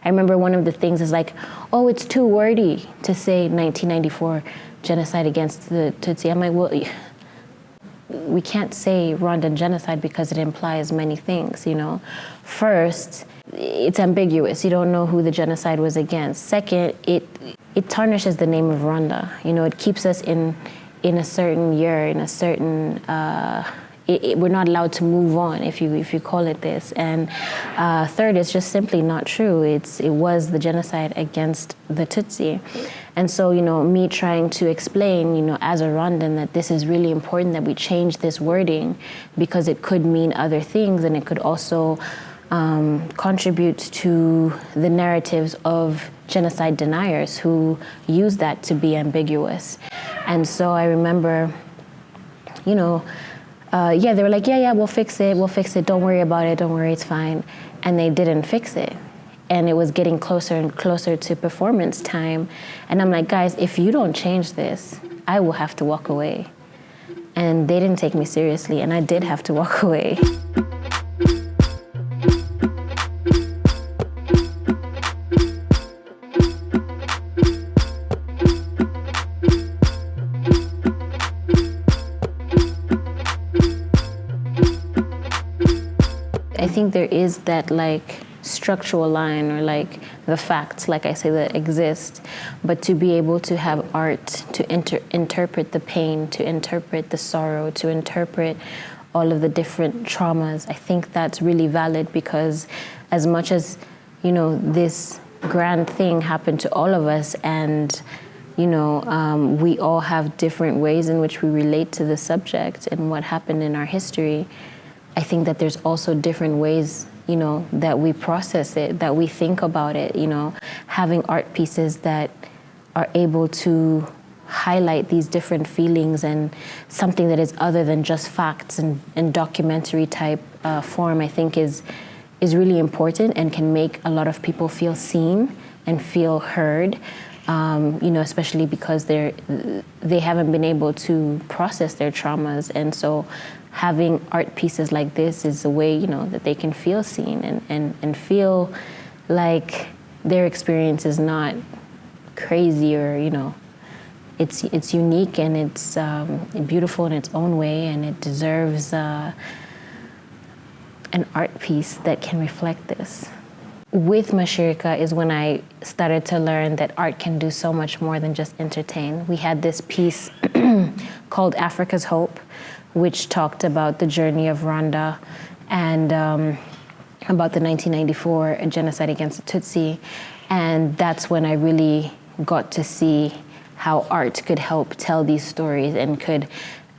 I remember one of the things is like, oh, it's too wordy to say 1994 genocide against the Tutsi. I'm like, well, we can't say Rwandan genocide because it implies many things, you know. First, it's ambiguous. You don't know who the genocide was against. Second, it tarnishes the name of Rwanda. You know, it keeps us in a certain year, in a certain, we're not allowed to move on if you call it this. And third, it's just simply not true. It was the genocide against the Tutsi. And so, you know, me trying to explain, you know, as a Rwandan, that this is really important that we change this wording because it could mean other things, and it could also contribute to the narratives of genocide deniers who use that to be ambiguous. And so I remember, you know, they were like, yeah, we'll fix it, don't worry about it, don't worry, it's fine. And they didn't fix it. And it was getting closer and closer to performance time. And I'm like, guys, if you don't change this, I will have to walk away. And they didn't take me seriously, and I did have to walk away. I think there is that like structural line, or like the facts, like I say, that exist, but to be able to have art to interpret the pain, to interpret the sorrow, to interpret all of the different traumas, I think that's really valid, because as much as, you know, this grand thing happened to all of us, and you know, we all have different ways in which we relate to the subject and what happened in our history, I think that there's also different ways, you know, that we process it, that we think about it, you know, having art pieces that are able to highlight these different feelings and something that is other than just facts and documentary type form, I think is really important and can make a lot of people feel seen and feel heard, you know, especially because they haven't been able to process their traumas. And so having art pieces like this is a way, you know, that they can feel seen and feel like their experience is not crazy, or, you know, it's unique and it's beautiful in its own way, and it deserves an art piece that can reflect this. With Mashirika is when I started to learn that art can do so much more than just entertain. We had this piece called Africa's Hope, which talked about the journey of Rwanda and about the 1994 genocide against the Tutsi. And that's when I really got to see how art could help tell these stories and could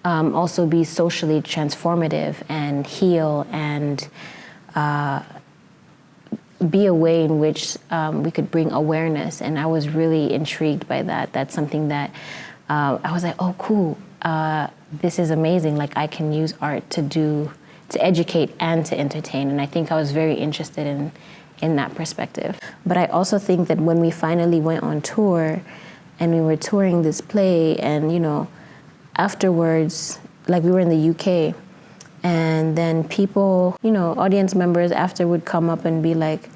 also be socially transformative and heal and be a way in which we could bring awareness. And I was really intrigued by that. That's something that I was like, oh, cool. This is amazing. Like, I can use art to educate and to entertain. And I think I was very interested in that perspective. But I also think that when we finally went on tour and we were touring this play, and, you know, afterwards, like, we were in the UK, and then people, you know, audience members after would come up and be like,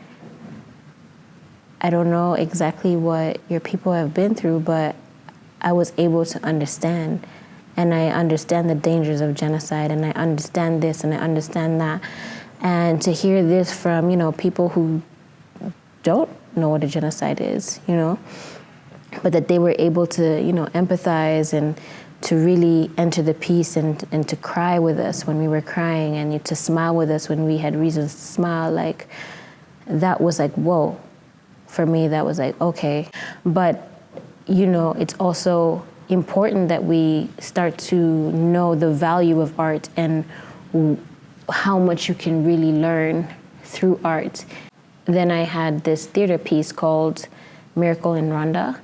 I don't know exactly what your people have been through, but I was able to understand. And I understand the dangers of genocide, and I understand this, and I understand that. And to hear this from, you know, people who don't know what a genocide is, you know, but that they were able to, you know, empathize and to really enter the piece and to cry with us when we were crying, and to smile with us when we had reasons to smile, like, that was like, whoa. For me, that was like, okay. But, you know, it's also important that we start to know the value of art and how much you can really learn through art. Then I had this theater piece called Miracle in Rwanda,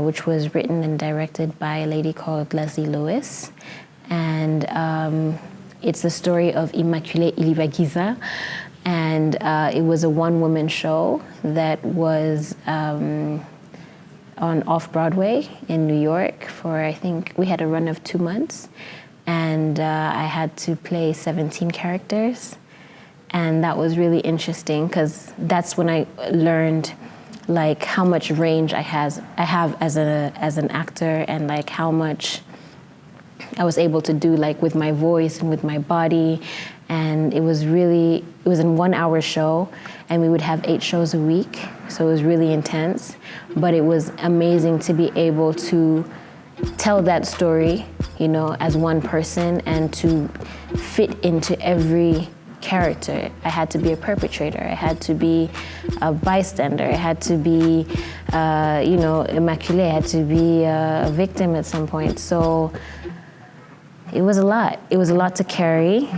which was written and directed by a lady called Leslie Lewis. And it's the story of Immaculée Ilibagiza. And it was a one-woman show that was on Off-Broadway in New York for, I think, we had a run of 2 months. And I had to play 17 characters. And that was really interesting because that's when I learned like how much range I have as an actor, and like how much I was able to do like with my voice and with my body. And it was in 1 hour show, and we would have 8 shows a week. So it was really intense, but it was amazing to be able to tell that story, you know, as one person and to fit into every character. I had to be a perpetrator, I had to be a bystander, I had to be, you know, immaculée, I had to be a victim at some point. So it was a lot. It was a lot to carry.